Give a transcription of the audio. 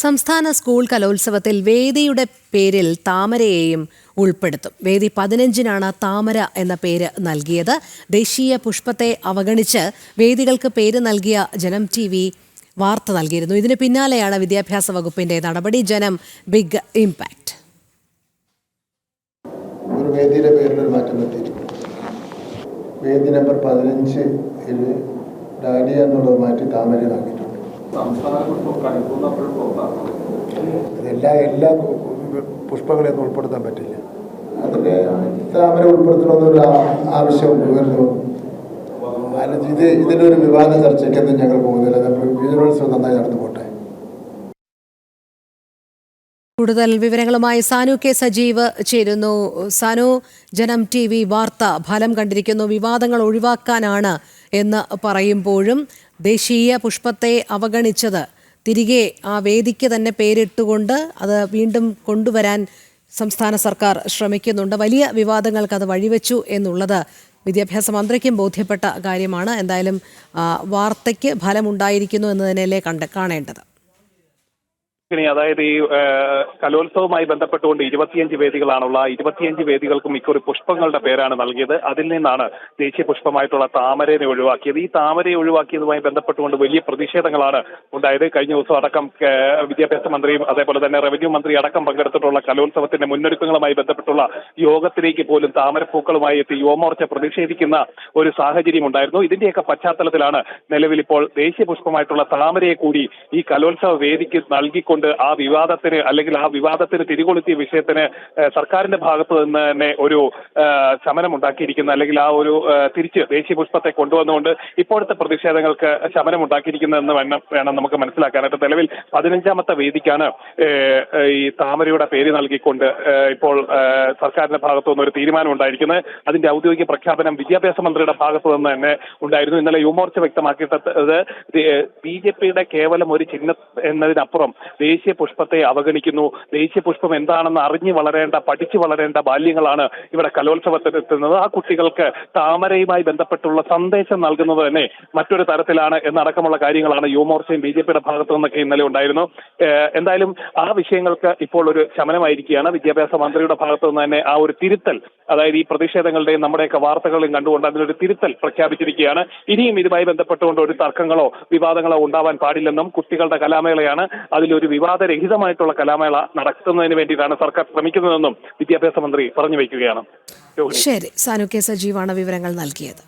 സംസ്ഥാന സ്കൂൾ കലോത്സവത്തിൽ വേദിയുടെ പേരിൽ താമരയെയും ഉൾപ്പെടുത്തും. വേദി 15-നാണ് താമര എന്ന പേര് നൽകിയത്. ദേശീയ പുഷ്പത്തെ അവഗണിച്ച് വേദികൾക്ക് പേര് നൽകിയ ജനം TV വാർത്ത നൽകിയിരുന്നു. ഇതിന് പിന്നാലെയാണ് വിദ്യാഭ്യാസ വകുപ്പിന്റെ നടപടി. ജനം ബിഗ് ഇമ്പാക്ട്. ഒരു വേദിയുടെ പേരിലൊരു മാറ്റം പറ്റിയിട്ടുണ്ട്. വേദി നമ്പർ 15 ഡാലിയ എന്നുള്ളത് മാറ്റി താമര നൽകിയിട്ടുണ്ട്. എല്ലാ പുഷ്പങ്ങളെയൊന്നും ഉൾപ്പെടുത്താൻ പറ്റില്ല. അതിൽ താമര ഉൾപ്പെടുത്തണമെന്നൊരു ആവശ്യം ഉയർന്നു. ഇതിലൊരു വിവാദ ചർച്ചയ്ക്കൊന്നും ഞങ്ങൾ പോകുന്നില്ല. നമ്മൾ വിജയോത്സവം നന്നായി നടന്നു പോട്ടെ. കൂടുതൽ വിവരങ്ങളുമായി സാനു കെ സജീവ് ചേരുന്നു. സാനു, ജനം TV വാർത്ത ഫലം കണ്ടിരിക്കുന്നു. വിവാദങ്ങൾ ഒഴിവാക്കാനാണ് എന്ന് പറയുമ്പോഴും ദേശീയ പുഷ്പത്തെ അവഗണിച്ചത് തിരികെ ആ വേദിക്ക് തന്നെ പേരിട്ടുകൊണ്ട് അത് വീണ്ടും കൊണ്ടുവരാൻ സംസ്ഥാന സർക്കാർ ശ്രമിക്കുന്നുണ്ട്. വലിയ വിവാദങ്ങൾക്ക് അത് വഴിവെച്ചു എന്നുള്ളത് വിദ്യാഭ്യാസ മന്ത്രിക്കും ബോധ്യപ്പെട്ട കാര്യമാണ്. എന്തായാലും വാർത്തയ്ക്ക് ഫലമുണ്ടായിരിക്കുന്നു എന്ന് തന്നെയല്ലേ കാണേണ്ടത്. അതായത് ഈ കലോത്സവവുമായി ബന്ധപ്പെട്ടുകൊണ്ട് 25 വേദികളാണുള്ള 25 വേദികൾക്കും ഇക്കുറി പുഷ്പങ്ങളുടെ പേരാണ് നൽകിയത്. അതിൽ നിന്നാണ് ദേശീയ പുഷ്പമായിട്ടുള്ള താമരയെ ഒഴിവാക്കിയത്. ഈ താമരയെ ഒഴിവാക്കിയതുമായി ബന്ധപ്പെട്ടുകൊണ്ട് വലിയ പ്രതിഷേധങ്ങളാണ് ഉണ്ടായത്. കഴിഞ്ഞ ദിവസം അടക്കം വിദ്യാഭ്യാസ മന്ത്രിയും അതേപോലെ തന്നെ റവന്യൂ മന്ത്രി അടക്കം പങ്കെടുത്തിട്ടുള്ള കലോത്സവത്തിന്റെ മുന്നൊരുക്കങ്ങളുമായി ബന്ധപ്പെട്ടുള്ള യോഗത്തിലേക്ക് പോലും താമരപ്പൂക്കളുമായി എത്തി യുവമോർച്ച പ്രതിഷേധിക്കുന്ന ഒരു സാഹചര്യം ഉണ്ടായിരുന്നു. ഇതിന്റെയൊക്കെ പശ്ചാത്തലത്തിലാണ് നിലവിൽ ഇപ്പോൾ ദേശീയ പുഷ്പമായിട്ടുള്ള താമരയെ കൂടി ഈ കലോത്സവ വേദിക്ക് നൽകിക്കൊണ്ട് ആ വിവാദത്തിന് അല്ലെങ്കിൽ ആ വിവാദത്തിന് തിരികൊളുത്തിയ വിഷയത്തിന് സർക്കാരിന്റെ ഭാഗത്ത് നിന്ന് തന്നെ ഒരു ശമനം ഉണ്ടാക്കിയിരിക്കുന്ന അല്ലെങ്കിൽ ആ ഒരു തിരിച്ച് ദേശീയ പുഷ്പത്തെ കൊണ്ടുവന്നുകൊണ്ട് ഇപ്പോഴത്തെ പ്രതിഷേധങ്ങൾക്ക് ശമനം ഉണ്ടാക്കിയിരിക്കുന്നതെന്ന് വേണം നമുക്ക് മനസ്സിലാക്കാനായിട്ട്. നിലവിൽ 15ാമത്തെ വേദിക്കാണ് ഈ താമരയുടെ പേര് നൽകിക്കൊണ്ട് ഇപ്പോൾ സർക്കാരിന്റെ ഭാഗത്തു നിന്ന് ഒരു തീരുമാനം ഉണ്ടായിരിക്കുന്നത്. അതിന്റെ ഔദ്യോഗിക പ്രഖ്യാപനം വിദ്യാഭ്യാസ മന്ത്രിയുടെ ഭാഗത്തു നിന്ന് തന്നെ ഉണ്ടായിരുന്നു. ഇന്നലെ യുവമോർച്ച വ്യക്തമാക്കിയിട്ടത് BJPയുടെ കേവലം ഒരു ചിഹ്നം എന്നതിനപ്പുറം ദേശീയ പുഷ്പത്തെ അവഗണിക്കുന്നു. ദേശീയ പുഷ്പം എന്താണെന്ന് അറിഞ്ഞു വളരേണ്ട, പഠിച്ചു വളരേണ്ട ബാല്യങ്ങളാണ് ഇവിടെ കലോത്സവത്തിനെത്തുന്നത്. ആ കുട്ടികൾക്ക് താമരയുമായി ബന്ധപ്പെട്ടുള്ള സന്ദേശം നൽകുന്നത് തന്നെ മറ്റൊരു തരത്തിലാണ് എന്നടക്കമുള്ള കാര്യങ്ങളാണ് യുവമോർച്ചയും BJPയുടെ ഭാഗത്തു നിന്നൊക്കെ ഇന്നലെ ഉണ്ടായിരുന്നു. എന്തായാലും ആ വിഷയങ്ങൾക്ക് ഇപ്പോൾ ഒരു ശമനമായിരിക്കുകയാണ്. വിദ്യാഭ്യാസ മന്ത്രിയുടെ ഭാഗത്തു നിന്ന് തന്നെ ആ ഒരു തിരുത്തൽ, അതായത് ഈ പ്രതിഷേധങ്ങളുടെയും നമ്മുടെയൊക്കെ വാർത്തകളെയും കണ്ടുകൊണ്ട് അതിനൊരു തിരുത്തൽ പ്രഖ്യാപിച്ചിരിക്കുകയാണ്. ഇനിയും ഇതുമായി ബന്ധപ്പെട്ടുകൊണ്ട് ഒരു തർക്കങ്ങളോ വിവാദങ്ങളോ ഉണ്ടാവാൻ പാടില്ലെന്നും കുട്ടികളുടെ കലാമേളയാണ്, അതിലൊരു വിവാദരഹിതമായിട്ടുള്ള കലാമേള നടത്തുന്നതിന് വേണ്ടിയിട്ടാണ് സർക്കാർ ശ്രമിക്കുന്നതെന്നും വിദ്യാഭ്യാസ മന്ത്രി പറഞ്ഞു വയ്ക്കുകയാണ്. ശരി, സാനു കെ സജീവാണ് വിവരങ്ങൾ നൽകിയത്.